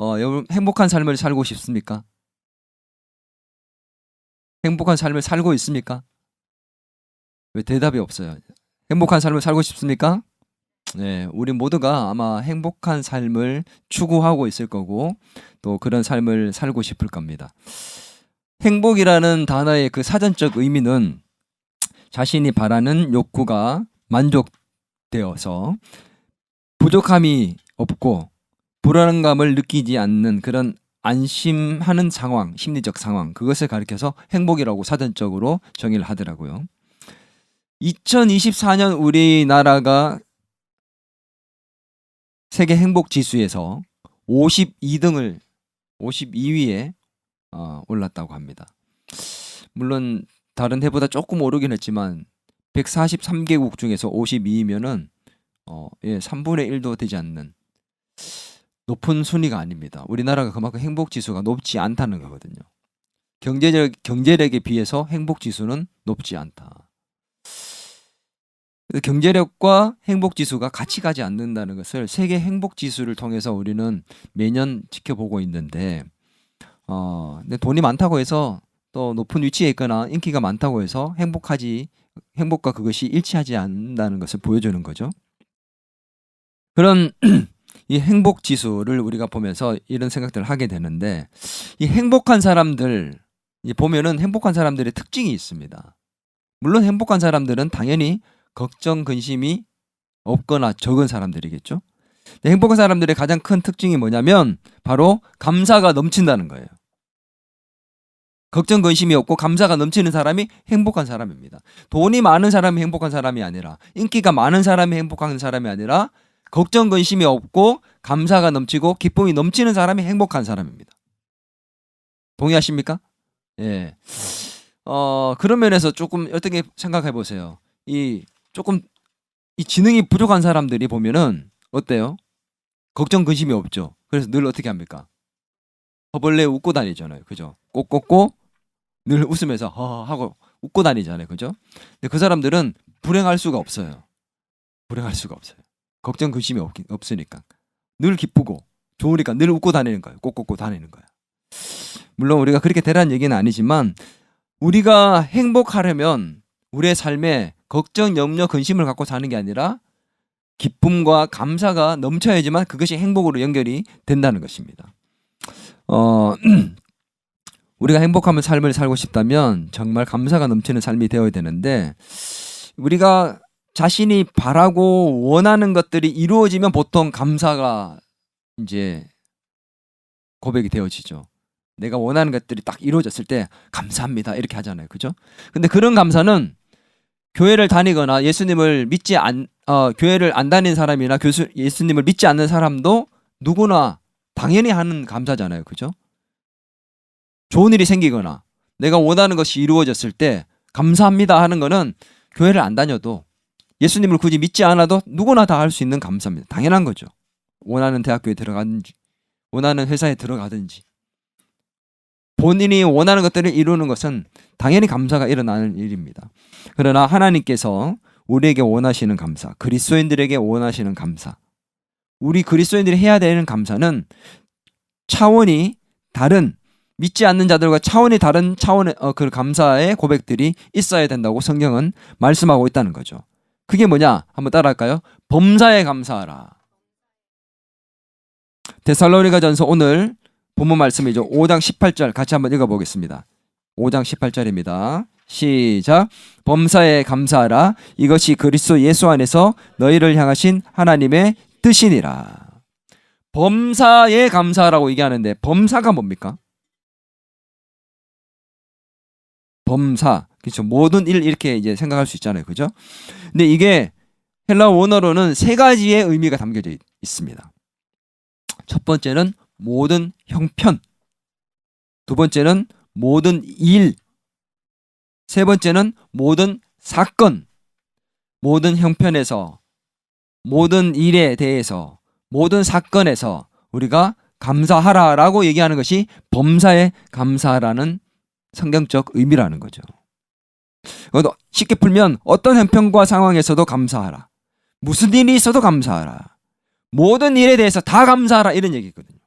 여러분 행복한 삶을 살고 싶습니까? 행복한 삶을 살고 있습니까? 왜 대답이 없어요? 행복한 삶을 살고 싶습니까? 네, 우리 모두가 아마 행복한 삶을 추구하고 있을 거고 또 그런 삶을 살고 싶을 겁니다. 행복이라는 단어의 그 사전적 의미는 자신이 바라는 욕구가 만족되어서 부족함이 없고 불안감을 느끼지 않는 그런 안심하는 상황, 심리적 상황, 그것을 가리켜서 행복이라고 사전적으로 정의를 하더라고요. 2024년 우리나라가 세계 행복 지수에서 52위에 올랐다고 합니다. 물론 다른 해보다 조금 오르긴 했지만 143개국 중에서 52위면은 3분의 1도 되지 않는 높은 순위가 아닙니다. 우리나라가 그만큼 행복 지수가 높지 않다는 거거든요. 경제력에 비해서 행복 지수는 높지 않다. 경제력과 행복 지수가 같이 가지 않는다는 것을 세계 행복 지수를 통해서 우리는 매년 지켜보고 있는데, 근데 돈이 많다고 해서 또 높은 위치에 있거나 인기가 많다고 해서 행복과 그것이 일치하지 않는다는 것을 보여주는 거죠. 그런 이 행복 지수를 우리가 보면서 이런 생각들을 하게 되는데, 이 행복한 사람들 보면은 행복한 사람들의 특징이 있습니다. 물론 행복한 사람들은 당연히 걱정, 근심이 없거나 적은 사람들이겠죠. 행복한 사람들의 가장 큰 특징이 뭐냐면 바로 감사가 넘친다는 거예요. 걱정, 근심이 없고 감사가 넘치는 사람이 행복한 사람입니다. 돈이 많은 사람이 행복한 사람이 아니라, 인기가 많은 사람이 행복한 사람이 아니라, 걱정, 근심이 없고 감사가 넘치고 기쁨이 넘치는 사람이 행복한 사람입니다. 동의하십니까? 예. 그런 면에서 조금 어떻게 생각해 보세요. 이 지능이 부족한 사람들이 보면은 어때요? 걱정, 근심이 없죠. 그래서 늘 어떻게 합니까? 허벌레 웃고 다니잖아요. 그죠? 꼭 늘 웃으면서 하고 웃고 다니잖아요. 그죠? 근데 그 사람들은 불행할 수가 없어요. 걱정, 근심이 없으니까. 늘 기쁘고 좋으니까 늘 웃고 다니는 거예요. 꼭 다니는 거예요. 물론 우리가 그렇게 되라는 얘기는 아니지만, 우리가 행복하려면 우리의 삶에 걱정, 염려, 근심을 갖고 사는 게 아니라 기쁨과 감사가 넘쳐야지만 그것이 행복으로 연결이 된다는 것입니다. 우리가 행복한 삶을 살고 싶다면 정말 감사가 넘치는 삶이 되어야 되는데, 우리가 자신이 바라고 원하는 것들이 이루어지면 보통 감사가 이제 고백이 되어지죠. 내가 원하는 것들이 딱 이루어졌을 때 감사합니다 이렇게 하잖아요. 그죠? 근데 그런 감사는 교회를 다니거나 교회를 안 다니는 사람이나 예수님을 믿지 않는 사람도 누구나 당연히 하는 감사잖아요. 그죠? 좋은 일이 생기거나 내가 원하는 것이 이루어졌을 때 감사합니다 하는 거는 교회를 안 다녀도, 예수님을 굳이 믿지 않아도 누구나 다 할 수 있는 감사입니다. 당연한 거죠. 원하는 대학교에 들어가든지 원하는 회사에 들어가든지 본인이 원하는 것들을 이루는 것은 당연히 감사가 일어나는 일입니다. 그러나 하나님께서 우리에게 원하시는 감사, 그리스도인들에게 원하시는 감사, 우리 그리스도인들이 해야 되는 감사는 차원이 다른, 믿지 않는 자들과 차원이 다른 차원의 그 감사의 고백들이 있어야 된다고 성경은 말씀하고 있다는 거죠. 그게 뭐냐? 한번 따라할까요? 범사에 감사하라. 데살로니가전서 오늘 본문 말씀이죠. 5장 18절 같이 한번 읽어보겠습니다. 5장 18절입니다. 시작. 범사에 감사하라. 이것이 그리스도 예수 안에서 너희를 향하신 하나님의 뜻이니라. 범사에 감사하라고 얘기하는데, 범사가 뭡니까? 범사, 그렇죠. 모든 일 이렇게 이제 생각할 수 있잖아요. 그죠? 근데 이게 헬라 원어로는 세 가지의 의미가 담겨져 있습니다. 첫 번째는 모든 형편, 두 번째는 모든 일, 세 번째는 모든 사건. 모든 형편에서, 모든 일에 대해서, 모든 사건에서 우리가 감사하라라고 얘기하는 것이 범사에 감사라는 성경적 의미라는 거죠. 쉽게 풀면 어떤 형편과 상황에서도 감사하라. 무슨 일이 있어도 감사하라. 모든 일에 대해서 다 감사하라, 이런 얘기거든요.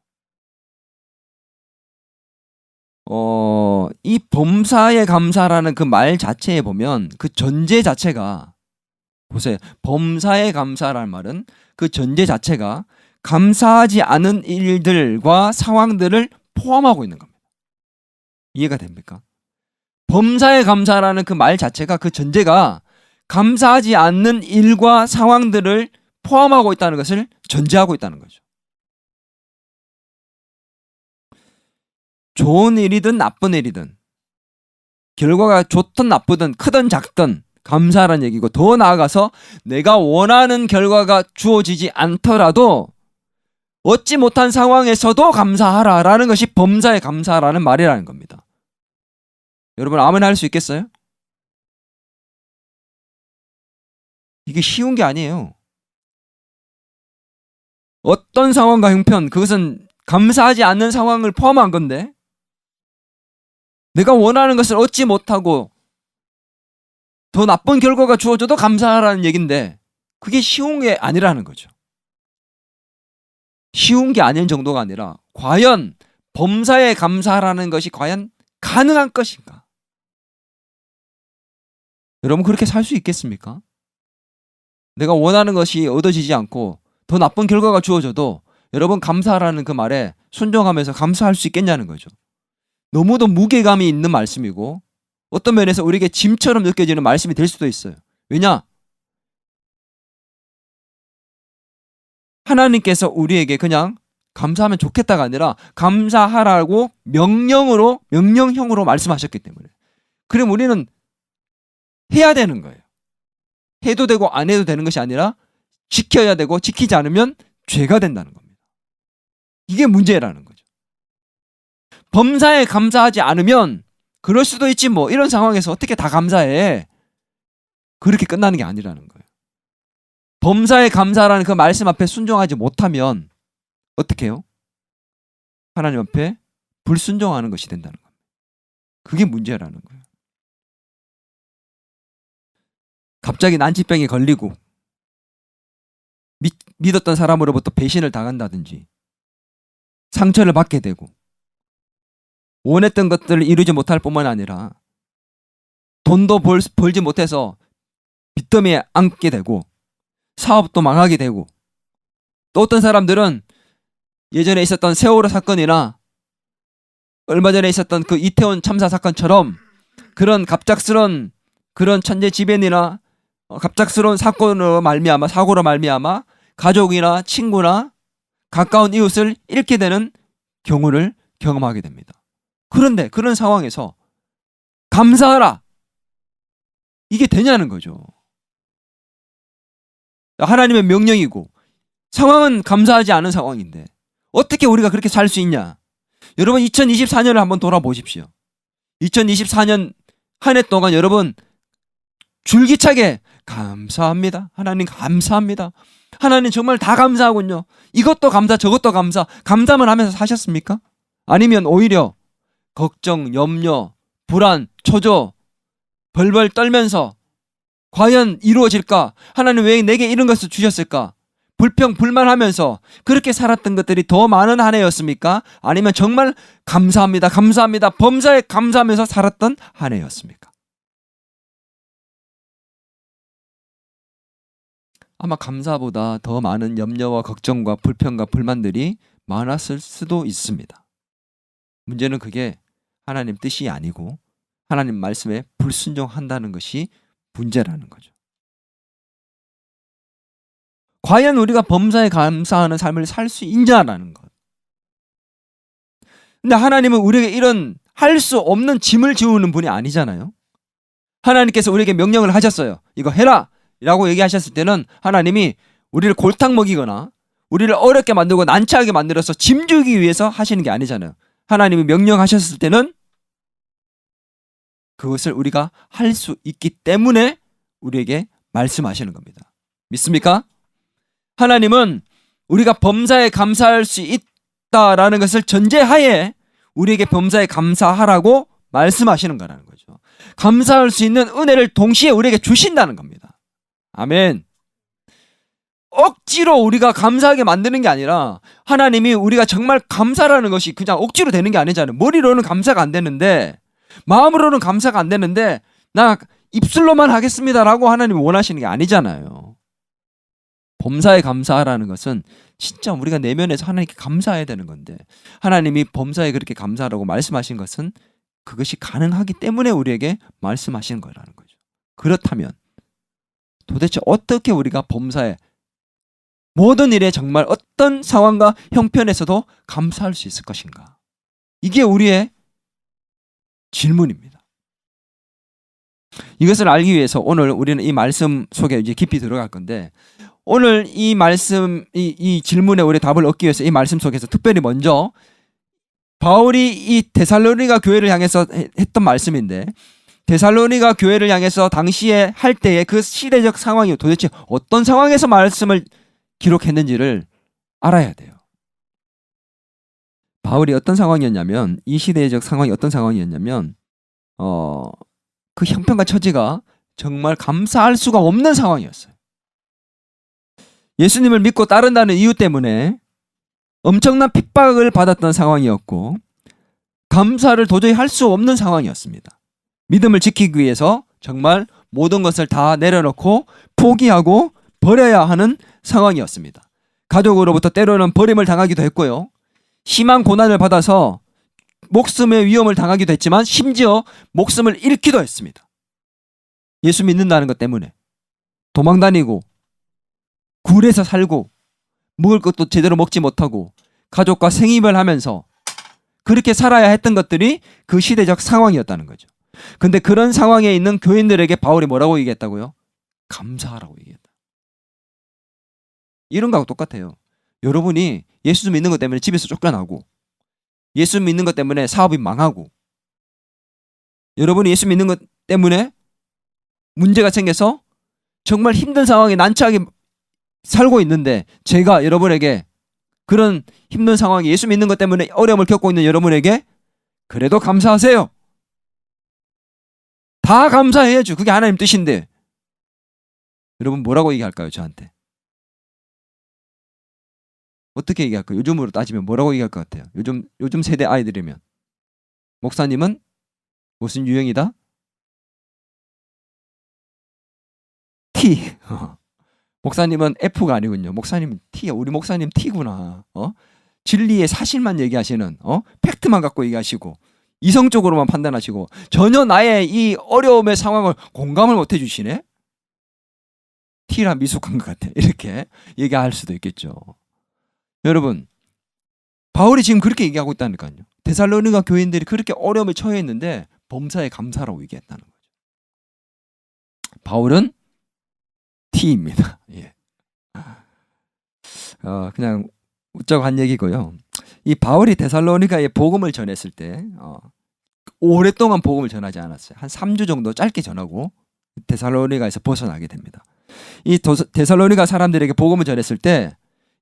이 범사에 감사라는 그 말 자체에 보면 그 전제 자체가 보세요. 범사에 감사라는 말은 그 전제 자체가 감사하지 않은 일들과 상황들을 포함하고 있는 겁니다. 이해가 됩니까? 범사에 감사라는 그 말 자체가 그 전제가 감사하지 않는 일과 상황들을 포함하고 있다는 것을 전제하고 있다는 거죠. 좋은 일이든 나쁜 일이든 결과가 좋든 나쁘든 크든 작든 감사라는 얘기고, 더 나아가서 내가 원하는 결과가 주어지지 않더라도 얻지 못한 상황에서도 감사하라라는 것이 범사에 감사라는 말이라는 겁니다. 여러분 아멘 할 수 있겠어요? 이게 쉬운 게 아니에요. 어떤 상황과 형편, 그것은 감사하지 않는 상황을 포함한 건데, 내가 원하는 것을 얻지 못하고 더 나쁜 결과가 주어져도 감사하라는 얘기인데 그게 쉬운 게 아니라는 거죠. 쉬운 게 아닌 정도가 아니라 과연 범사에 감사하라는 것이 과연 가능한 것인가? 여러분 그렇게 살 수 있겠습니까? 내가 원하는 것이 얻어지지 않고 더 나쁜 결과가 주어져도 여러분 감사하라는 그 말에 순종하면서 감사할 수 있겠냐는 거죠. 너무도 무게감이 있는 말씀이고 어떤 면에서 우리에게 짐처럼 느껴지는 말씀이 될 수도 있어요. 왜냐? 하나님께서 우리에게 그냥 감사하면 좋겠다가 아니라 감사하라고 명령형으로 말씀하셨기 때문에. 그럼 우리는 해야 되는 거예요. 해도 되고 안 해도 되는 것이 아니라 지켜야 되고 지키지 않으면 죄가 된다는 겁니다. 이게 문제라는 거죠. 범사에 감사하지 않으면 그럴 수도 있지 뭐, 이런 상황에서 어떻게 다 감사해. 그렇게 끝나는 게 아니라는 거예요. 범사에 감사라는 그 말씀 앞에 순종하지 못하면 어떻게 해요? 하나님 앞에 불순종하는 것이 된다는 겁니다. 그게 문제라는 거예요. 갑자기 난치병에 걸리고 믿었던 사람으로부터 배신을 당한다든지 상처를 받게 되고 원했던 것들을 이루지 못할 뿐만 아니라 돈도 벌지 못해서 빚더미에 앉게 되고 사업도 망하게 되고, 또 어떤 사람들은 예전에 있었던 세월호 사건이나 얼마 전에 있었던 그 이태원 참사 사건처럼 그런 갑작스런 그런 천재지변이나 갑작스러운 사고로 말미암아 가족이나 친구나 가까운 이웃을 잃게 되는 경우를 경험하게 됩니다. 그런데 그런 상황에서 감사하라, 이게 되냐는 거죠. 하나님의 명령이고 상황은 감사하지 않은 상황인데 어떻게 우리가 그렇게 살 수 있냐? 여러분 2024년을 한번 돌아보십시오. 2024년 한 해 동안 여러분 줄기차게 감사합니다, 하나님 감사합니다, 하나님 정말 다 감사하군요, 이것도 감사 저것도 감사만 하면서 사셨습니까? 아니면 오히려 걱정, 염려, 불안, 초조 벌벌 떨면서 과연 이루어질까? 하나님 왜 내게 이런 것을 주셨을까? 불평, 불만하면서 그렇게 살았던 것들이 더 많은 한 해였습니까? 아니면 정말 감사합니다, 범사에 감사하면서 살았던 한 해였습니까? 아마 감사보다 더 많은 염려와 걱정과 불평과 불만들이 많았을 수도 있습니다. 문제는 그게 하나님 뜻이 아니고 하나님 말씀에 불순종한다는 것이 문제라는 거죠. 과연 우리가 범사에 감사하는 삶을 살 수 있냐라는 것. 근데 하나님은 우리에게 이런 할 수 없는 짐을 지우는 분이 아니잖아요. 하나님께서 우리에게 명령을 하셨어요. 이거 해라 라고 얘기하셨을 때는 하나님이 우리를 골탕 먹이거나 우리를 어렵게 만들고 난처하게 만들어서 짐주기 위해서 하시는 게 아니잖아요. 하나님이 명령하셨을 때는 그것을 우리가 할 수 있기 때문에 우리에게 말씀하시는 겁니다. 믿습니까? 하나님은 우리가 범사에 감사할 수 있다라는 것을 전제하에 우리에게 범사에 감사하라고 말씀하시는 거라는 거죠. 감사할 수 있는 은혜를 동시에 우리에게 주신다는 겁니다. 아멘. 억지로 우리가 감사하게 만드는 게 아니라 하나님이 우리가 정말 감사라는 것이 그냥 억지로 되는 게 아니잖아요. 머리로는 감사가 안 되는데 마음으로는 감사가 안 되는데 나 입술로만 하겠습니다라고 하나님이 원하시는 게 아니잖아요. 범사에 감사하라는 것은 진짜 우리가 내면에서 하나님께 감사해야 되는 건데 하나님이 범사에 그렇게 감사하라고 말씀하신 것은 그것이 가능하기 때문에 우리에게 말씀하시는 거라는 거죠. 그렇다면 도대체 어떻게 우리가 범사에 모든 일에 정말 어떤 상황과 형편에서도 감사할 수 있을 것인가? 이게 우리의 질문입니다. 이것을 알기 위해서 오늘 우리는 이 말씀 속에 이제 깊이 들어갈 건데 오늘 이 말씀, 이 질문에 우리 답을 얻기 위해서 이 말씀 속에서 특별히 먼저 바울이 이 데살로니가 교회를 향해서 했던 말씀인데 데살로니가 교회를 향해서 당시에 할 때의 그 시대적 상황이 도대체 어떤 상황에서 말씀을 기록했는지를 알아야 돼요. 바울이 어떤 상황이었냐면 이 시대적 상황이 어떤 상황이었냐면 그 형편과 처지가 정말 감사할 수가 없는 상황이었어요. 예수님을 믿고 따른다는 이유 때문에 엄청난 핍박을 받았던 상황이었고 감사를 도저히 할 수 없는 상황이었습니다. 믿음을 지키기 위해서 정말 모든 것을 다 내려놓고 포기하고 버려야 하는 상황이었습니다. 가족으로부터 때로는 버림을 당하기도 했고요. 심한 고난을 받아서 목숨의 위험을 당하기도 했지만 심지어 목숨을 잃기도 했습니다. 예수 믿는다는 것 때문에 도망다니고 굴에서 살고 먹을 것도 제대로 먹지 못하고 가족과 생이별 하면서 그렇게 살아야 했던 것들이 그 시대적 상황이었다는 거죠. 근데 그런 상황에 있는 교인들에게 바울이 뭐라고 얘기했다고요? 감사하라고 얘기했다. 이런 거하고 똑같아요. 여러분이 예수 믿는 것 때문에 집에서 쫓겨나고 예수 믿는 것 때문에 사업이 망하고 여러분이 예수 믿는 것 때문에 문제가 생겨서 정말 힘든 상황에 난처하게 살고 있는데 제가 여러분에게 그런 힘든 상황에 예수 믿는 것 때문에 어려움을 겪고 있는 여러분에게 그래도 감사하세요. 다 감사해야죠. 그게 하나님 뜻인데 여러분 뭐라고 얘기할까요? 저한테 어떻게 얘기할까요? 요즘으로 따지면 뭐라고 얘기할 것 같아요? 요즘 세대 아이들이면 목사님은 무슨 유형이다? T. 목사님은 F가 아니군요. 목사님은 T야. 우리 목사님 T구나. 진리의 사실만 얘기하시는 팩트만 갖고 얘기하시고 이성적으로만 판단하시고 전혀 나의 이 어려움의 상황을 공감을 못 해주시네. T라 미숙한 것 같아. 이렇게 얘기할 수도 있겠죠. 여러분 바울이 지금 그렇게 얘기하고 있다니까요. 데살로니가 교인들이 그렇게 어려움에 처해 있는데 범사에 감사라고 얘기했다는 거죠. 바울은 T입니다. 예. 그냥 웃자고 한 얘기고요. 이 바울이 데살로니가에 복음을 전했을 때 오랫동안 복음을 전하지 않았어요. 한 3주 정도 짧게 전하고 데살로니가에서 벗어나게 됩니다. 이 데살로니가 사람들에게 복음을 전했을 때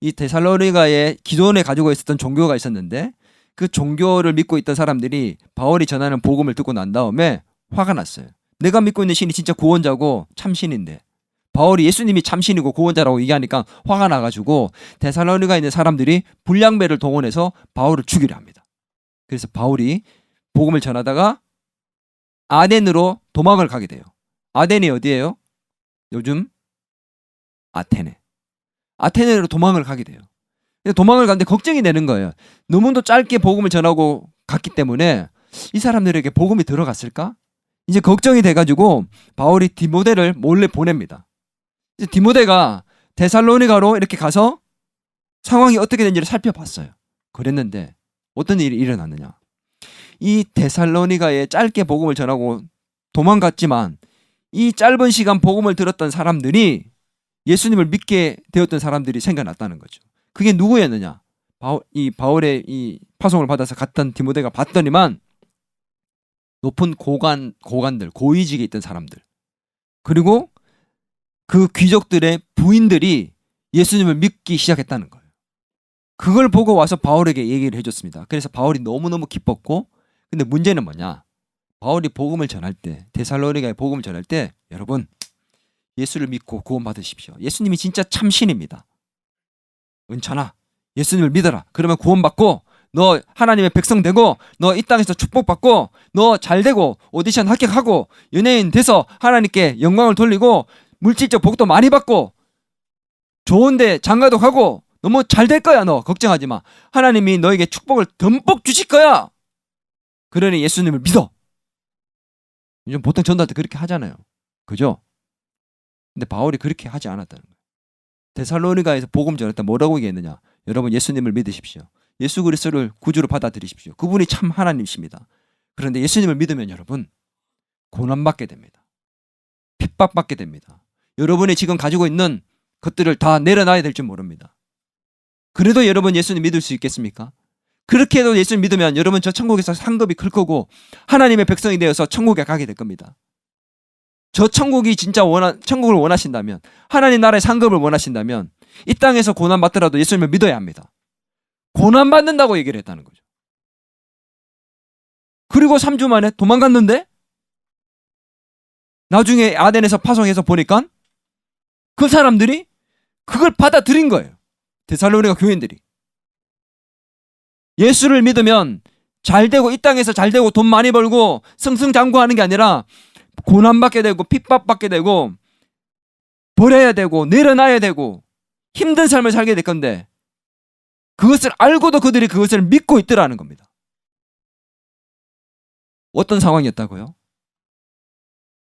이 데살로니가에 기존에 가지고 있었던 종교가 있었는데 그 종교를 믿고 있던 사람들이 바울이 전하는 복음을 듣고 난 다음에 화가 났어요. 내가 믿고 있는 신이 진짜 구원자고 참신인데 바울이 예수님이 참신이고 구원자라고 얘기하니까 화가 나가지고 데살로니가에 있는 사람들이 불량배를 동원해서 바울을 죽이려 합니다. 그래서 바울이 복음을 전하다가 아덴으로 도망을 가게 돼요. 아덴이 어디예요? 요즘 아테네로 도망을 가게 돼요. 도망을 가는데 걱정이 되는 거예요. 너무도 짧게 복음을 전하고 갔기 때문에 이 사람들에게 복음이 들어갔을까? 이제 걱정이 돼가지고 바울이 디모데를 몰래 보냅니다. 이제 디모데가 데살로니가로 이렇게 가서 상황이 어떻게 된지를 살펴봤어요. 그랬는데 어떤 일이 일어났느냐? 이 데살로니가에 짧게 복음을 전하고 도망갔지만 이 짧은 시간 복음을 들었던 사람들이 예수님을 믿게 되었던 사람들이 생겨났다는 거죠. 그게 누구였느냐? 바울의 이 파송을 받아서 갔던 디모데가 봤더니만 높은 고관들, 고위직에 있던 사람들, 그리고 그 귀족들의 부인들이 예수님을 믿기 시작했다는 거예요. 그걸 보고 와서 바울에게 얘기를 해줬습니다. 그래서 바울이 너무너무 기뻤고, 근데 문제는 뭐냐? 바울이 복음을 전할 때, 데살로니가에 복음을 전할 때, 여러분 예수를 믿고 구원받으십시오. 예수님이 진짜 참신입니다. 은찬아, 예수님을 믿어라. 그러면 구원받고 너 하나님의 백성 되고 너 이 땅에서 축복받고 너 잘되고 오디션 합격하고 연예인 돼서 하나님께 영광을 돌리고 물질적 복도 많이 받고 좋은데 장가도 가고 너무 잘 될 거야. 너 걱정하지 마. 하나님이 너에게 축복을 듬뿍 주실 거야. 그러니 예수님을 믿어. 요즘 보통 전도할 때 그렇게 하잖아요. 그죠? 근데 바울이 그렇게 하지 않았다는 거예요. 데살로니가에서 복음 전할 때 뭐라고 얘기했느냐? 여러분 예수님을 믿으십시오. 예수 그리스도를 구주로 받아들이십시오. 그분이 참 하나님이십니다. 그런데 예수님을 믿으면 여러분 고난받게 됩니다. 핍박받게 됩니다. 여러분이 지금 가지고 있는 것들을 다 내려놔야 될 줄 모릅니다. 그래도 여러분 예수님 믿을 수 있겠습니까? 그렇게 해도 예수님 믿으면 여러분 저 천국에서 상급이 클 거고 하나님의 백성이 되어서 천국에 가게 될 겁니다. 저 천국이 진짜 천국을 원하신다면 하나님 나라의 상급을 원하신다면 이 땅에서 고난받더라도 예수님을 믿어야 합니다. 고난받는다고 얘기를 했다는 거죠. 그리고 3주 만에 도망갔는데 나중에 아덴에서 파송해서 보니까 그 사람들이 그걸 받아들인 거예요. 데살로니가 교인들이. 예수를 믿으면 잘되고 이 땅에서 잘되고 돈 많이 벌고 승승장구하는 게 아니라 고난받게 되고 핍박받게 되고 버려야 되고 내려놔야 되고 힘든 삶을 살게 될 건데 그것을 알고도 그들이 그것을 믿고 있더라는 겁니다. 어떤 상황이었다고요?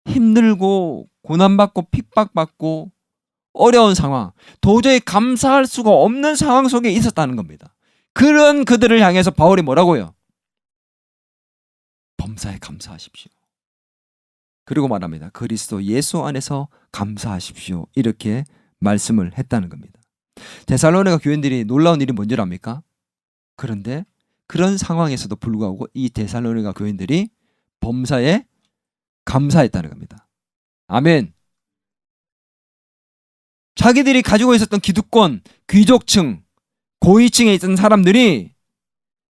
힘들고 고난받고 핍박받고 어려운 상황, 도저히 감사할 수가 없는 상황 속에 있었다는 겁니다. 그런 그들을 향해서 바울이 뭐라고요? 범사에 감사하십시오. 그리고 말합니다. 그리스도 예수 안에서 감사하십시오. 이렇게 말씀을 했다는 겁니다. 데살로니가 교인들이 놀라운 일이 뭔지 압니까? 그런데 그런 상황에서도 불구하고 이 데살로니가 교인들이 범사에 감사했다는 겁니다. 아멘. 자기들이 가지고 있었던 기득권, 귀족층, 고위층에 있던 사람들이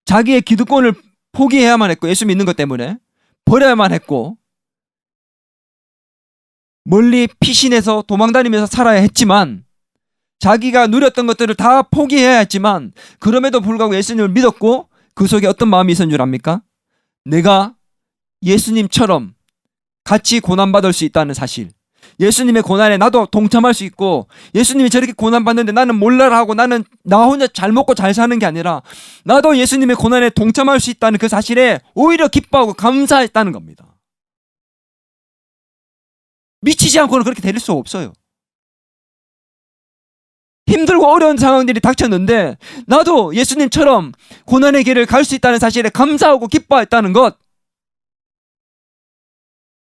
자기의 기득권을 포기해야만 했고 예수 믿는 것 때문에 버려야만 했고 멀리 피신해서 도망다니면서 살아야 했지만 자기가 누렸던 것들을 다 포기해야 했지만 그럼에도 불구하고 예수님을 믿었고 그 속에 어떤 마음이 있었는 줄 압니까? 내가 예수님처럼 같이 고난받을 수 있다는 사실, 예수님의 고난에 나도 동참할 수 있고 예수님이 저렇게 고난받는데 나는 몰라라 하고 나는 나 혼자 잘 먹고 잘 사는 게 아니라 나도 예수님의 고난에 동참할 수 있다는 그 사실에 오히려 기뻐하고 감사했다는 겁니다. 미치지 않고는 그렇게 될 수 없어요. 힘들고 어려운 상황들이 닥쳤는데 나도 예수님처럼 고난의 길을 갈 수 있다는 사실에 감사하고 기뻐했다는 것,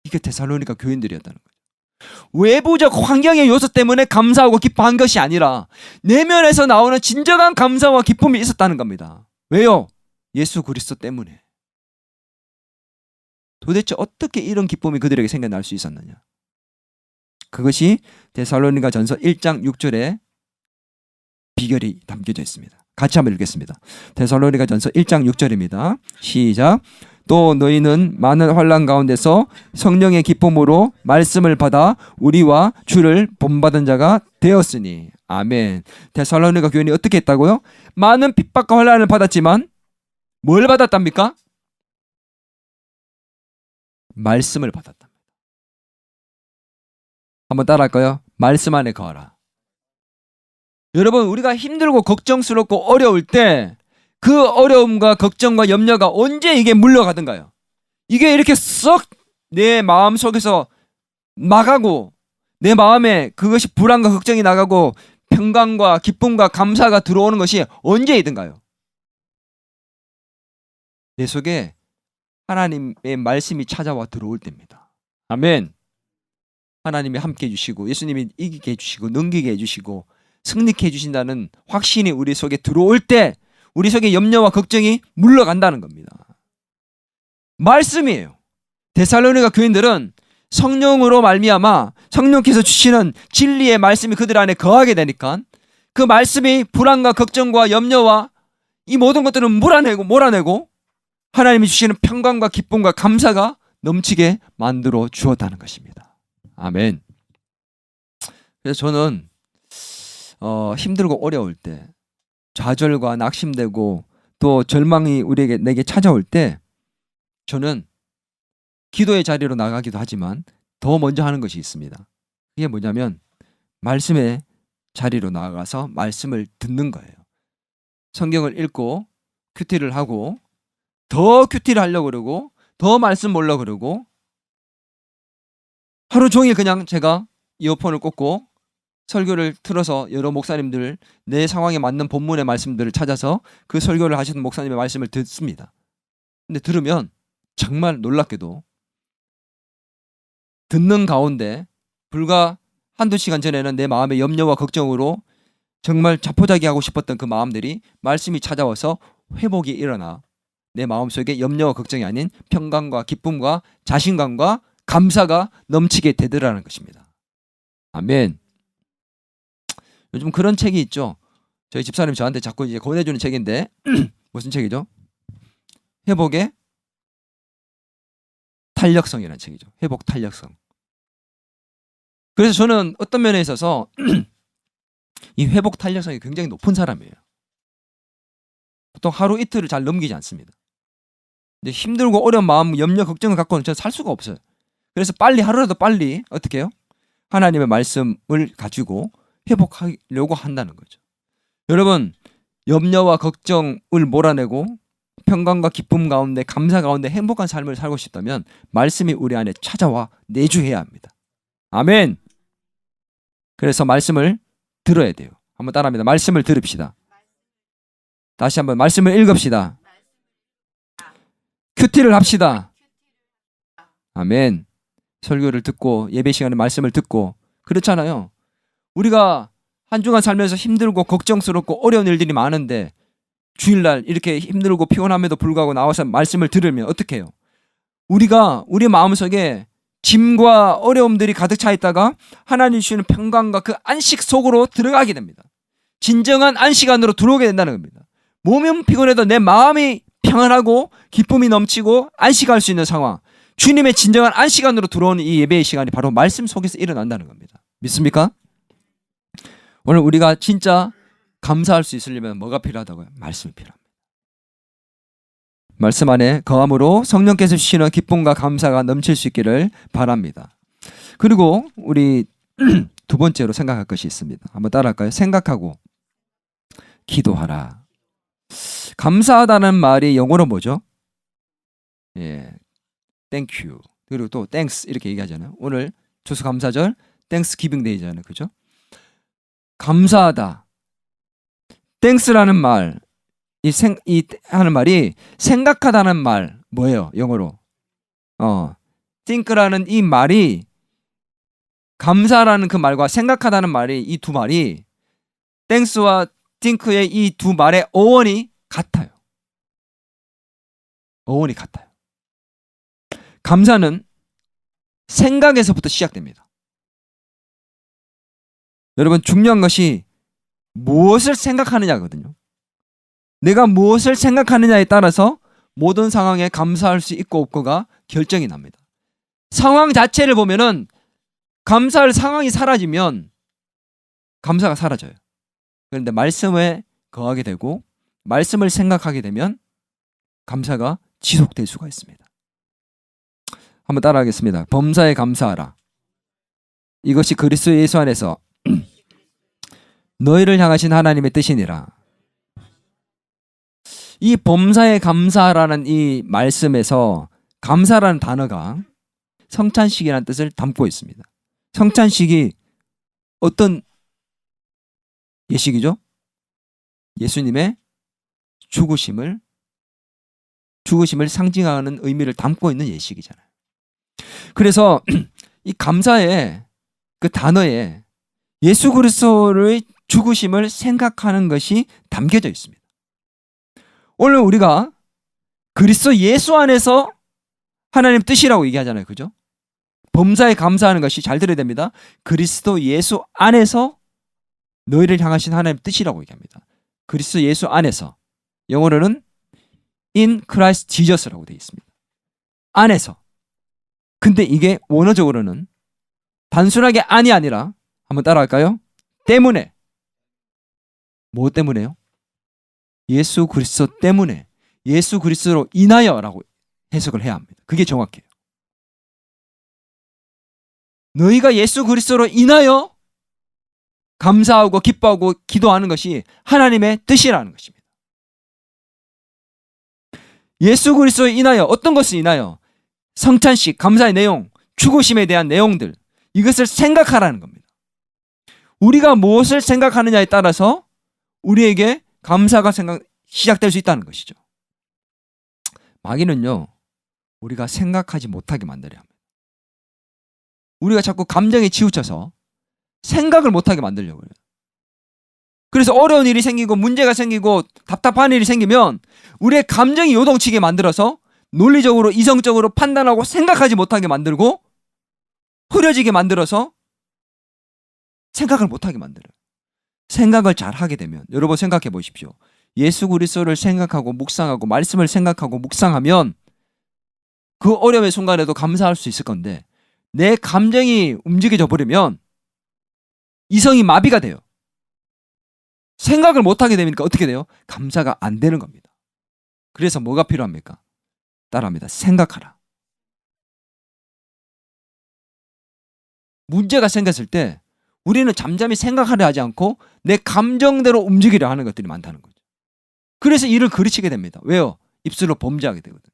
이게 데살로니가 교인들이었다는 거예요. 외부적 환경의 요소 때문에 감사하고 기뻐한 것이 아니라 내면에서 나오는 진정한 감사와 기쁨이 있었다는 겁니다. 왜요? 예수 그리스도 때문에. 도대체 어떻게 이런 기쁨이 그들에게 생겨날 수 있었느냐? 그것이 데살로니가 전서 1장 6절에 비결이 담겨져 있습니다. 같이 한번 읽겠습니다. 데살로니가 전서 1장 6절입니다. 시작. 또 너희는 많은 환난 가운데서 성령의 기쁨으로 말씀을 받아 우리와 주를 본받은 자가 되었으니. 아멘. 데살로니가 교인이 어떻게 했다고요? 많은 핍박과 환난을 받았지만 뭘 받았답니까? 말씀을 받았답니다. 한번 따라할까요? 말씀 안에 거하라. 여러분, 우리가 힘들고 걱정스럽고 어려울 때 그 어려움과 걱정과 염려가 언제 이게 물러가던가요? 이게 이렇게 썩 내 마음 속에서 나가고 내 마음에 그것이 불안과 걱정이 나가고 평강과 기쁨과 감사가 들어오는 것이 언제이든가요? 내 속에 하나님의 말씀이 찾아와 들어올 때입니다. 아멘. 하나님이 함께 해주시고 예수님이 이기게 해주시고 넘기게 해주시고 승리케 해주신다는 확신이 우리 속에 들어올 때 우리 속에 염려와 걱정이 물러간다는 겁니다. 말씀이에요. 데살로니가 교인들은 성령으로 말미암아 성령께서 주시는 진리의 말씀이 그들 안에 거하게 되니까 그 말씀이 불안과 걱정과 염려와 이 모든 것들을 몰아내고 하나님이 주시는 평강과 기쁨과 감사가 넘치게 만들어 주었다는 것입니다. 아멘. 그래서 저는 힘들고 어려울 때, 좌절과 낙심되고 또 절망이 내게 찾아올 때 저는 기도의 자리로 나가기도 하지만 더 먼저 하는 것이 있습니다. 그게 뭐냐면 말씀의 자리로 나가서 말씀을 듣는 거예요. 성경을 읽고 큐티를 하고 더 큐티를 하려고 그러고 더 말씀 보려고 그러고 하루 종일 그냥 제가 이어폰을 꽂고 설교를 틀어서 여러 목사님들 내 상황에 맞는 본문의 말씀들을 찾아서 그 설교를 하시는 목사님의 말씀을 듣습니다. 근데 들으면 정말 놀랍게도 듣는 가운데 불과 한두 시간 전에는 내 마음의 염려와 걱정으로 정말 자포자기하고 싶었던 그 마음들이 말씀이 찾아와서 회복이 일어나 내 마음속에 염려와 걱정이 아닌 평강과 기쁨과 자신감과 감사가 넘치게 되더라는 것입니다. 아멘. 요즘 그런 책이 있죠. 저희 집사님 저한테 자꾸 이제 권해주는 책인데 무슨 책이죠? 회복의 탄력성이라는 책이죠. 회복 탄력성. 그래서 저는 어떤 면에 있어서 이 회복 탄력성이 굉장히 높은 사람이에요. 보통 하루 이틀을 잘 넘기지 않습니다. 근데 힘들고 어려운 마음, 염려, 걱정을 갖고는 저는 살 수가 없어요. 그래서 빨리 하루라도 빨리 어떻게 해요? 하나님의 말씀을 가지고 회복하려고 한다는 거죠. 여러분, 염려와 걱정을 몰아내고 평강과 기쁨 가운데 감사 가운데 행복한 삶을 살고 싶다면 말씀이 우리 안에 찾아와 내주해야 합니다. 아멘. 그래서 말씀을 들어야 돼요. 한번 따라합니다. 말씀을 들읍시다. 다시 한번 말씀을 읽읍시다. 큐티를 합시다. 아멘. 설교를 듣고 예배 시간에 말씀을 듣고 그렇잖아요. 우리가 한 주간 살면서 힘들고 걱정스럽고 어려운 일들이 많은데 주일날 이렇게 힘들고 피곤함에도 불구하고 나와서 말씀을 들으면 어떻게 해요? 우리가 우리 마음속에 짐과 어려움들이 가득 차 있다가 하나님 주시는 평강과 그 안식 속으로 들어가게 됩니다. 진정한 안식 안으로 들어오게 된다는 겁니다. 몸은 피곤해도 내 마음이 평안하고 기쁨이 넘치고 안식할 수 있는 상황, 주님의 진정한 안식 안으로 들어오는 이 예배의 시간이 바로 말씀 속에서 일어난다는 겁니다. 믿습니까? 오늘 우리가 진짜 감사할 수 있으려면 뭐가 필요하다고요? 말씀이 필요합니다. 말씀 안에 거함으로 성령께서 주시는 기쁨과 감사가 넘칠 수 있기를 바랍니다. 그리고 우리 두 번째로 생각할 것이 있습니다. 한번 따라할까요? 생각하고 기도하라. 감사하다는 말이 영어로 뭐죠? 예, thank you. 그리고 또 thanks 이렇게 얘기하잖아요. 오늘 추수감사절 땡스기빙 데이잖아요. 그죠? 감사하다. thanks라는 말, 이 하는 말이 생각하다는 말 뭐예요? 영어로. think라는 이 말이 감사라는 그 말과 생각하다는 말이 이 두 말이 thanks와 think의 이 두 말의 어원이 같아요. 어원이 같아요. 감사는 생각에서부터 시작됩니다. 여러분 중요한 것이 무엇을 생각하느냐거든요. 내가 무엇을 생각하느냐에 따라서 모든 상황에 감사할 수 있고 없고가 결정이 납니다. 상황 자체를 보면은 감사할 상황이 사라지면 감사가 사라져요. 그런데 말씀에 거하게 되고 말씀을 생각하게 되면 감사가 지속될 수가 있습니다. 한번 따라하겠습니다. 범사에 감사하라. 이것이 그리스도 예수 안에서 너희를 향하신 하나님의 뜻이니라. 이 범사에 감사라는 이 말씀에서 감사라는 단어가 성찬식이라는 뜻을 담고 있습니다. 성찬식이 어떤 예식이죠? 예수님의 죽으심을 상징하는 의미를 담고 있는 예식이잖아요. 그래서 이 감사의 그 단어에 예수 그리스도의 죽으심을 생각하는 것이 담겨져 있습니다. 오늘 우리가 그리스도 예수 안에서 하나님 뜻이라고 얘기하잖아요. 그죠? 범사에 감사하는 것이 잘 들어야 됩니다. 그리스도 예수 안에서 너희를 향하신 하나님 뜻이라고 얘기합니다. 그리스도 예수 안에서. 영어로는 in Christ Jesus라고 되어 있습니다. 안에서. 근데 이게 원어적으로는 단순하게 안이 아니라 한번 따라할까요? 때문에. 뭐 때문에요? 예수 그리스도 때문에, 예수 그리스도로 인하여라고 해석을 해야 합니다. 그게 정확해요. 너희가 예수 그리스도로 인하여 감사하고 기뻐하고 기도하는 것이 하나님의 뜻이라는 것입니다. 예수 그리스도로 인하여, 어떤 것을 인하여? 성찬식, 감사의 내용, 죽으심에 대한 내용들, 이것을 생각하라는 겁니다. 우리가 무엇을 생각하느냐에 따라서 우리에게 감사가 시작될 수 있다는 것이죠. 마귀는요, 우리가 생각하지 못하게 만들어야 합니다. 우리가 자꾸 감정에 치우쳐서 생각을 못하게 만들려고 해요. 그래서 어려운 일이 생기고 문제가 생기고 답답한 일이 생기면 우리의 감정이 요동치게 만들어서 논리적으로 이성적으로 판단하고 생각하지 못하게 만들고 흐려지게 만들어서 생각을 못하게 만들어요. 생각을 잘 하게 되면, 여러분 생각해 보십시오. 예수 그리스도를 생각하고 묵상하고 말씀을 생각하고 묵상하면 그 어려움의 순간에도 감사할 수 있을 건데, 내 감정이 움직여져 버리면 이성이 마비가 돼요. 생각을 못하게 되니까 어떻게 돼요? 감사가 안 되는 겁니다. 그래서 뭐가 필요합니까? 따라합니다. 생각하라. 문제가 생겼을 때 우리는 잠잠히 생각하려 하지 않고 내 감정대로 움직이려 하는 것들이 많다는 거죠. 그래서 일을 그르치게 됩니다. 왜요? 입술로 범죄하게 되거든.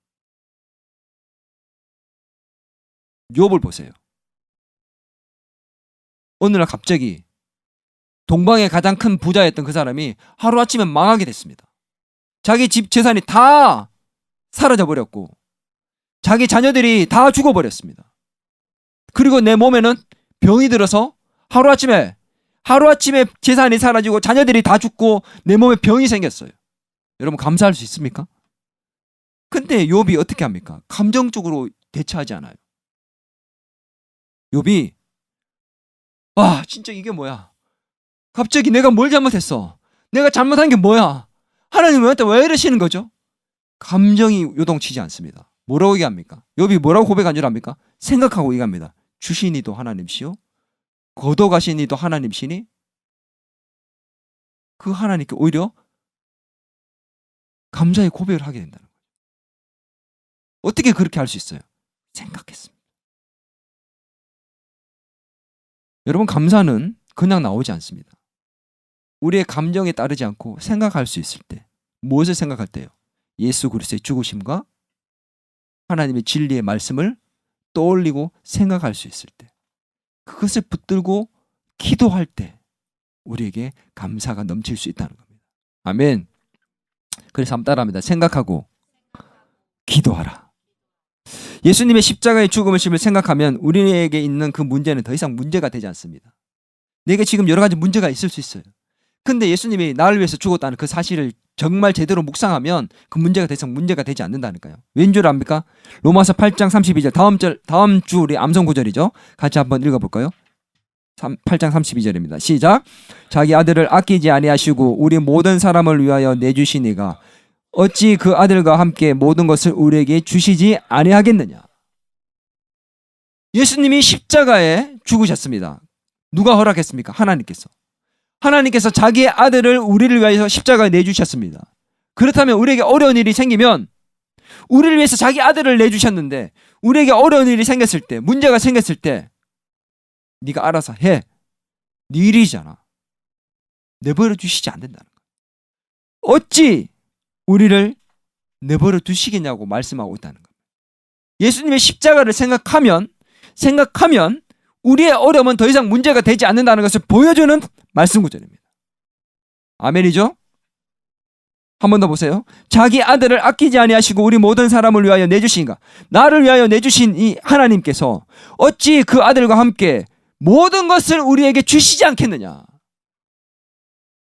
욥을 보세요. 어느 날 갑자기 동방의 가장 큰 부자였던 그 사람이 하루아침에 망하게 됐습니다. 자기 집 재산이 다 사라져 버렸고 자기 자녀들이 다 죽어버렸습니다. 그리고 내 몸에는 병이 들어서 하루아침에 재산이 사라지고 자녀들이 다 죽고 내 몸에 병이 생겼어요. 여러분 감사할 수 있습니까? 근데 욥이 어떻게 합니까? 감정적으로 대처하지 않아요. 욥이 와 진짜 이게 뭐야? 갑자기 내가 뭘 잘못했어? 내가 잘못한 게 뭐야? 하나님 왜 이러시는 거죠? 감정이 요동치지 않습니다. 뭐라고 얘기합니까? 욥이 뭐라고 고백한 줄 압니까? 생각하고 얘기합니다. 주시니도 하나님시요 거둬가시니도 하나님시니 그 하나님께 오히려 감사의 고백을 하게 된다는 거예요. 어떻게 그렇게 할 수 있어요? 생각했습니다. 여러분 감사는 그냥 나오지 않습니다. 우리의 감정에 따르지 않고 생각할 수 있을 때, 무엇을 생각할 때요? 예수 그리스도의 죽으심과 하나님의 진리의 말씀을 떠올리고 생각할 수 있을 때, 그것을 붙들고 기도할 때 우리에게 감사가 넘칠 수 있다는 겁니다. 아멘. 그래서 한번 따라합니다. 생각하고 기도하라. 예수님의 십자가의 죽음을 생각하면 우리에게 있는 그 문제는 더 이상 문제가 되지 않습니다. 내게 지금 여러 가지 문제가 있을 수 있어요. 근데 예수님이 나를 위해서 죽었다는 그 사실을 정말 제대로 묵상하면 그 문제가 더 이상 문제가 되지 않는다니까요. 왠 줄 압니까? 로마서 8장 32절 다음 주 우리 암송 구절이죠. 같이 한번 읽어볼까요? 8장 32절입니다. 시작. 자기 아들을 아끼지 아니하시고 우리 모든 사람을 위하여 내주시니가 어찌 그 아들과 함께 모든 것을 우리에게 주시지 아니하겠느냐. 예수님이 십자가에 죽으셨습니다. 누가 허락했습니까? 하나님께서. 하나님께서 자기의 아들을 우리를 위해서 십자가에 내주셨습니다. 그렇다면 우리에게 어려운 일이 생기면 우리를 위해서 자기 아들을 내주셨는데 우리에게 어려운 일이 생겼을 때, 문제가 생겼을 때 네가 알아서 해. 네 일이잖아. 내버려 두시지 않는다는 거예요. 어찌 우리를 내버려 두시겠냐고 말씀하고 있다는 거예요. 예수님의 십자가를 생각하면 우리의 어려움은 더 이상 문제가 되지 않는다는 것을 보여주는 말씀 구절입니다. 아멘이죠? 한 번 더 보세요. 자기 아들을 아끼지 아니하시고 우리 모든 사람을 위하여 내주신가. 나를 위하여 내주신 이 하나님께서 어찌 그 아들과 함께 모든 것을 우리에게 주시지 않겠느냐.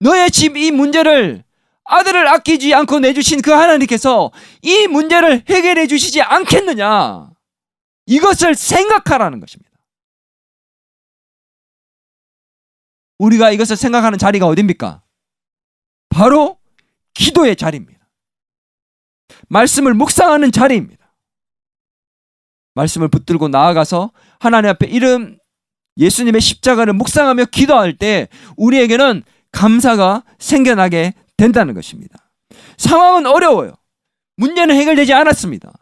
너의 집 이 문제를 아들을 아끼지 않고 내주신 그 하나님께서 이 문제를 해결해 주시지 않겠느냐. 이것을 생각하라는 것입니다. 우리가 이것을 생각하는 자리가 어디입니까? 바로 기도의 자리입니다. 말씀을 묵상하는 자리입니다. 말씀을 붙들고 나아가서 하나님 앞에 이름 예수님의 십자가를 묵상하며 기도할 때 우리에게는 감사가 생겨나게 된다는 것입니다. 상황은 어려워요. 문제는 해결되지 않았습니다.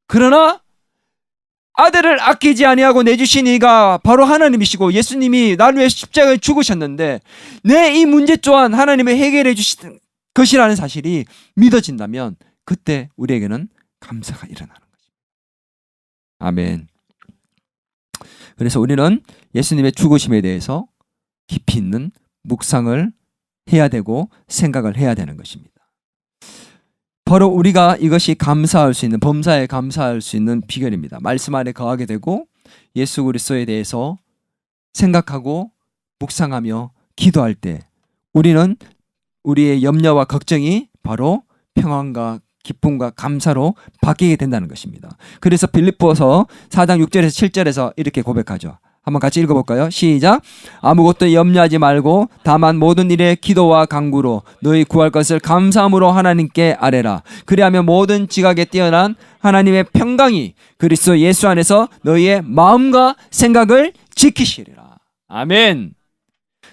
그러나 아들을 아끼지 아니하고 내주신 이가 바로 하나님이시고 예수님이 나를 위해 십자가에 죽으셨는데 내 이 문제 또한 하나님이 해결해 주신 것이라는 사실이 믿어진다면 그때 우리에게는 감사가 일어나는 것입니다. 아멘. 그래서 우리는 예수님의 죽으심에 대해서 깊이 있는 묵상을 해야 되고 생각을 해야 되는 것입니다. 바로 우리가 이것이 감사할 수 있는, 범사에 감사할 수 있는 비결입니다. 말씀 안에 거하게 되고 예수 그리스도에 대해서 생각하고 묵상하며 기도할 때 우리는 우리의 염려와 걱정이 바로 평안과 기쁨과 감사로 바뀌게 된다는 것입니다. 그래서 빌립보서 4장 6절에서 7절에서 이렇게 고백하죠. 한번 같이 읽어볼까요? 시작. 아무것도 염려하지 말고 다만 모든 일에 기도와 간구로 너희 구할 것을 감사함으로 하나님께 아뢰라. 그리하면 모든 지각에 뛰어난 하나님의 평강이 그리스도 예수 안에서 너희의 마음과 생각을 지키시리라. 아멘.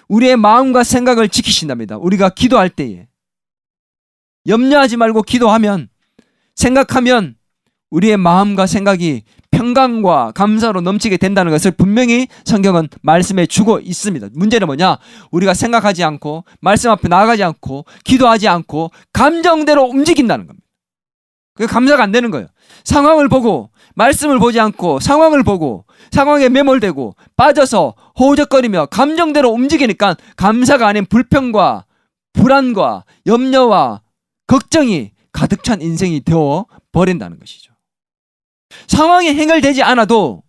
우리의 마음과 생각을 지키신답니다. 우리가 기도할 때에 염려하지 말고 기도하면, 생각하면 우리의 마음과 생각이 평강과 감사로 넘치게 된다는 것을 분명히 성경은 말씀해 주고 있습니다. 문제는 뭐냐? 우리가 생각하지 않고 말씀 앞에 나아가지 않고 기도하지 않고 감정대로 움직인다는 겁니다. 그게 감사가 안 되는 거예요. 상황을 보고 말씀을 보지 않고 상황을 보고 상황에 매몰되고 빠져서 허우적거리며 감정대로 움직이니까 감사가 아닌 불평과 불안과 염려와 걱정이 가득 찬 인생이 되어 버린다는 것이죠. 상황이 해결되지 않아도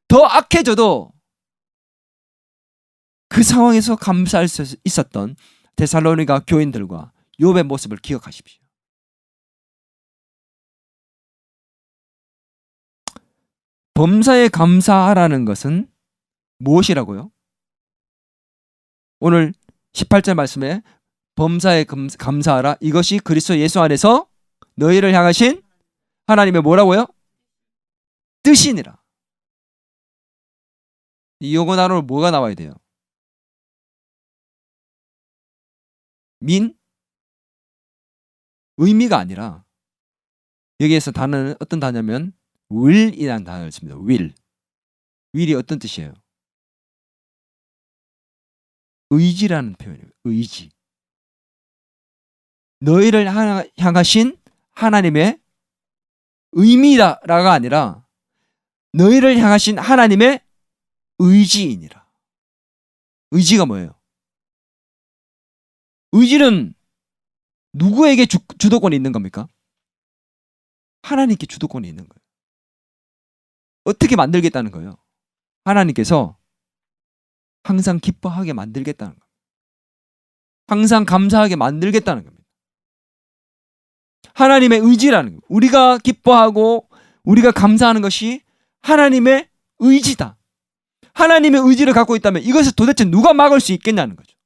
더 악해져도 그 상황에서 감사할 수 있었던 데살로니가 교인들과 욥의 모습을 기억하십시오. 범사에 감사하라는 것은 무엇이라고요? 오늘 18절 말씀에 범사에 감사하라. 이것이 그리스도 예수 안에서 너희를 향하신 하나님의 뭐라고요? 뜻이니라. 이 요거 단어로 뭐가 나와야 돼요? 의미가 아니라 여기에서 단어는 어떤 단어냐면 will이라는 단어를 씁니다. will이 어떤 뜻이에요? 의지라는 표현이에요. 의지. 너희를 향하신 하나님의 의미다라가 아니라 너희를 향하신 하나님의 의지이니라. 의지가 뭐예요? 의지는 누구에게 주도권이 있는 겁니까? 하나님께 주도권이 있는 거예요. 어떻게 만들겠다는 거예요? 하나님께서 항상 기뻐하게 만들겠다는 거예요. 항상 감사하게 만들겠다는 겁니다. 하나님의 의지라는 거예요. 우리가 기뻐하고 우리가 감사하는 것이 하나님의 의지다. 하나님의 의지를 갖고 있다면 이것을 도대체 누가 막을 수 있겠냐는 거죠.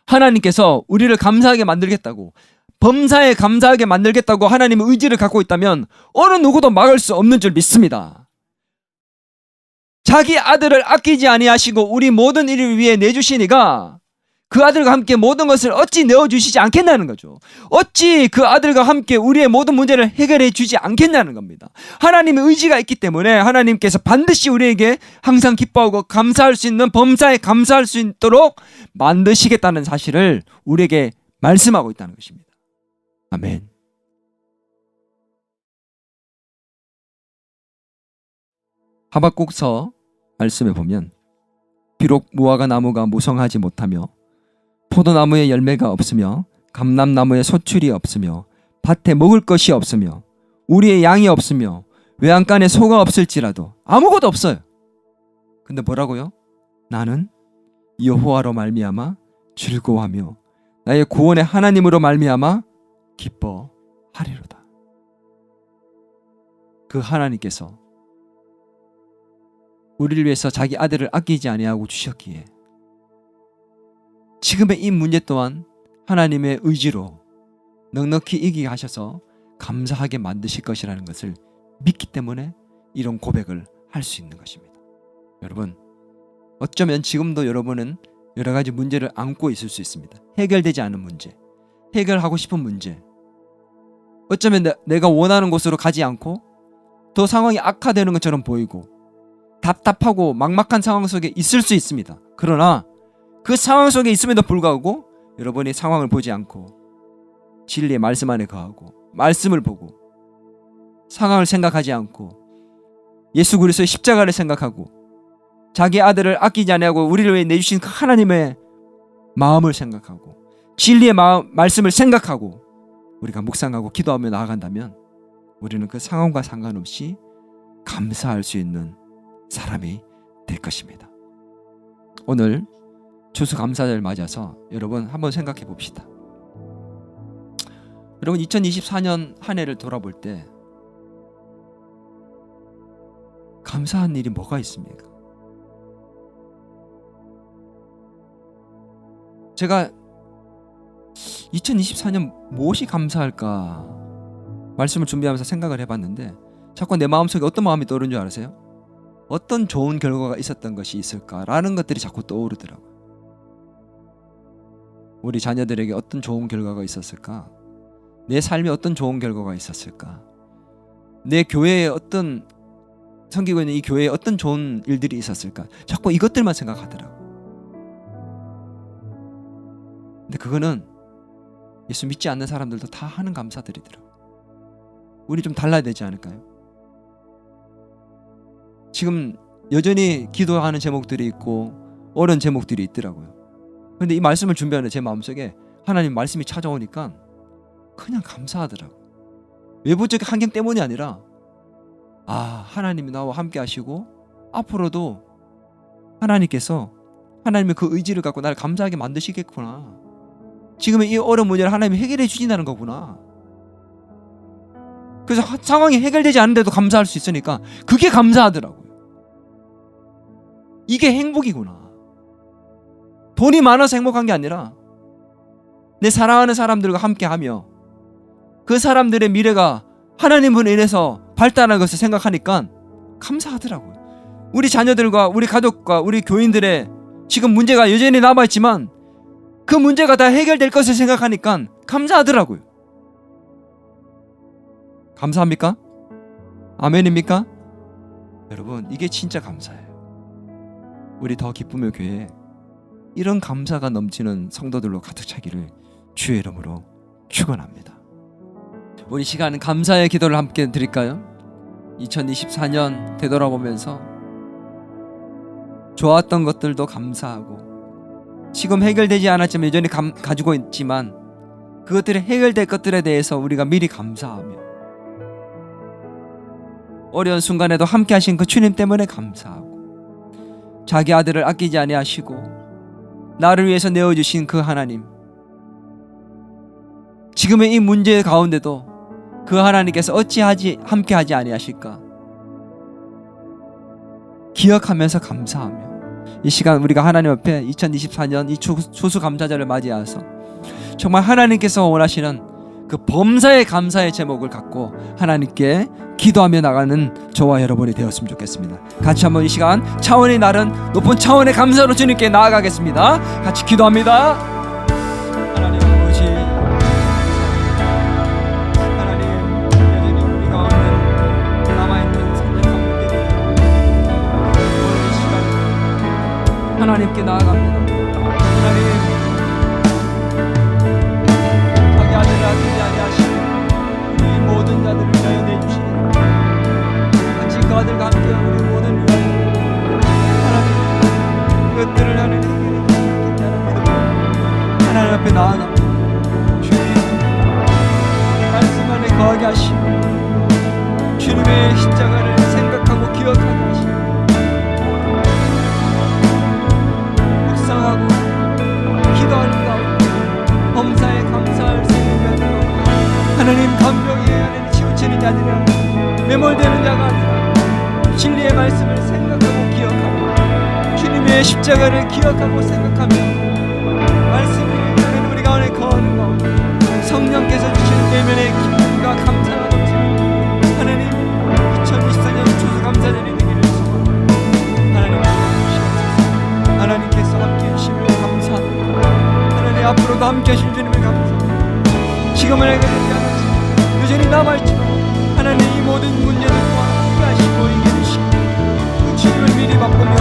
하나님께서 우리를 감사하게 만들겠다고, 범사에 감사하게 만들겠다고 하나님의 의지를 갖고 있다면 어느 누구도 막을 수 없는 줄 믿습니다. 자기 아들을 아끼지 아니하시고 우리 모든 일을 위해 내주시니가 그 아들과 함께 모든 것을 어찌 내어주시지 않겠냐는 거죠. 어찌 그 아들과 함께 우리의 모든 문제를 해결해 주지 않겠냐는 겁니다. 하나님의 의지가 있기 때문에 하나님께서 반드시 우리에게 항상 기뻐하고 감사할 수 있는, 범사에 감사할 수 있도록 만드시겠다는 사실을 우리에게 말씀하고 있다는 것입니다. 아멘. 하박국서 말씀에 보면 비록 무화과 나무가 무성하지 못하며 포도나무에 열매가 없으며 감람나무에 소출이 없으며 밭에 먹을 것이 없으며 우리의 양이 없으며 외양간에 소가 없을지라도 아무것도 없어요. 근데 뭐라고요? 나는 여호와로 말미암아 즐거워하며 나의 구원의 하나님으로 말미암아 기뻐하리로다. 그 하나님께서 우리를 위해서 자기 아들을 아끼지 아니하고 주셨기에 지금의 이 문제 또한 하나님의 의지로 넉넉히 이기게 하셔서 감사하게 만드실 것이라는 것을 믿기 때문에 이런 고백을 할 수 있는 것입니다. 여러분, 어쩌면 지금도 여러분은 여러 가지 문제를 안고 있을 수 있습니다. 해결되지 않은 문제, 해결하고 싶은 문제, 어쩌면 내가 원하는 곳으로 가지 않고 더 상황이 악화되는 것처럼 보이고 답답하고 막막한 상황 속에 있을 수 있습니다. 그러나 그 상황 속에 있음에도 불구하고 여러분이 상황을 보지 않고 진리의 말씀 안에 거하고 말씀을 보고 상황을 생각하지 않고 예수 그리스도의 십자가를 생각하고 자기 아들을 아끼지 아니하고 우리를 위해 내주신 그 하나님의 마음을 생각하고 진리의 말씀을 생각하고 우리가 묵상하고 기도하며 나아간다면 우리는 그 상황과 상관없이 감사할 수 있는 사람이 될 것입니다. 오늘 추수감사절을 맞아서 여러분 한번 생각해 봅시다. 여러분 2024년 한 해를 돌아볼 때 감사한 일이 뭐가 있습니까? 제가 2024년 무엇이 감사할까 말씀을 준비하면서 생각을 해봤는데 자꾸 내 마음속에 어떤 마음이 떠오르는 줄 아세요? 어떤 좋은 결과가 있었던 것이 있을까라는 것들이 자꾸 떠오르더라고요. 우리 자녀들에게 어떤 좋은 결과가 있었을까? 내 삶에 어떤 좋은 결과가 있었을까? 내 교회에 어떤 섬기고 있는 이 교회에 어떤 좋은 일들이 있었을까? 자꾸 이것들만 생각하더라고요. 근데 그거는 예수 믿지 않는 사람들도 다 하는 감사들이더라고요. 우리 좀 달라야 되지 않을까요? 지금 여전히 기도하는 제목들이 있고 어려운 제목들이 있더라고요. 그런데 이 말씀을 준비하는 제 마음속에 하나님 말씀이 찾아오니까 그냥 감사하더라고요. 외부적 환경 때문이 아니라 하나님이 나와 함께 하시고 앞으로도 하나님께서 하나님의 그 의지를 갖고 나를 감사하게 만드시겠구나. 지금의 이 어려운 문제를 하나님이 해결해 주신다는 거구나. 그래서 상황이 해결되지 않는데도 감사할 수 있으니까 그게 감사하더라고요. 이게 행복이구나. 돈이 많아서 행복한 게 아니라 내 사랑하는 사람들과 함께하며 그 사람들의 미래가 하나님으로 인해서 발달하는 것을 생각하니까 감사하더라고요. 우리 자녀들과 우리 가족과 우리 교인들의 지금 문제가 여전히 남아있지만 그 문제가 다 해결될 것을 생각하니까 감사하더라고요. 감사합니까? 아멘입니까? 여러분, 이게 진짜 감사예요. 우리 더 기쁨의 교회에 이런 감사가 넘치는 성도들로 가득 차기를 주의 이름으로 축원합니다. 우리 시간 감사의 기도를 함께 드릴까요? 2024년 되돌아보면서 좋았던 것들도 감사하고 지금 해결되지 않았지만 여전히 가지고 있지만 그것들이 해결될 것들에 대해서 우리가 미리 감사하며 어려운 순간에도 함께 하신 그 주님 때문에 감사하고 자기 아들을 아끼지 아니하시고 나를 위해서 내어주신 그 하나님, 지금의 이 문제 가운데도 그 하나님께서 어찌하지 함께하지 아니하실까 기억하면서 감사하며 이 시간 우리가 하나님 앞에 2024년 이 추수감사절을 맞이해서 정말 하나님께서 원하시는 그 범사의 감사의 제목을 갖고 하나님께 기도하며 나가는 저와 여러분이 되었으면 좋겠습니다. 같이 한번 이 시간 차원이 다른 높은 차원의 감사로 주님께 나아가겠습니다. 같이 기도합니다. 하나님 아버지, 하나님 여전히 우리 가운데 남아있는 산적한 문제들 오늘 이 시간 하나님께 나아갑니다. 하나님, 자기 아들을 아끼지 아니하시고 우리 모든 자들을 위하여 내주시니 같이 그 아들과 함께 우리 모든 위하여 하나님 그것들을 하나님 해결해 주시겠다는 믿음으로 하나님 앞에 나아갑니다. 주님 말씀 안에 거하게 하시고 주님의 십자가를 생각하고 기억하게 하시고 묵상하고 기도하는 가운데 범사에 감사할 수 있는 자들로 하나님 감격에 하나님 치우치는 자들이 아니라 매몰되는 자가 아니라 진리의 말씀을 생각하고 기억하고 주님의 십자가를 기억하고 생각하며 말씀을 하나님 우리 가운데 거하는 가운데 성령께서 주시는 내면의 기쁨과 감사가 넘치는 하나님 2024년 추수감사절이 되기를 오늘도 함께 하신 주님을 감사합니다. 시간을 해결되지 여전히 남아있지만 하나님 이 모든 문제들과 함께 하시고 이겨주시고 그 주님을 미리 바꾸며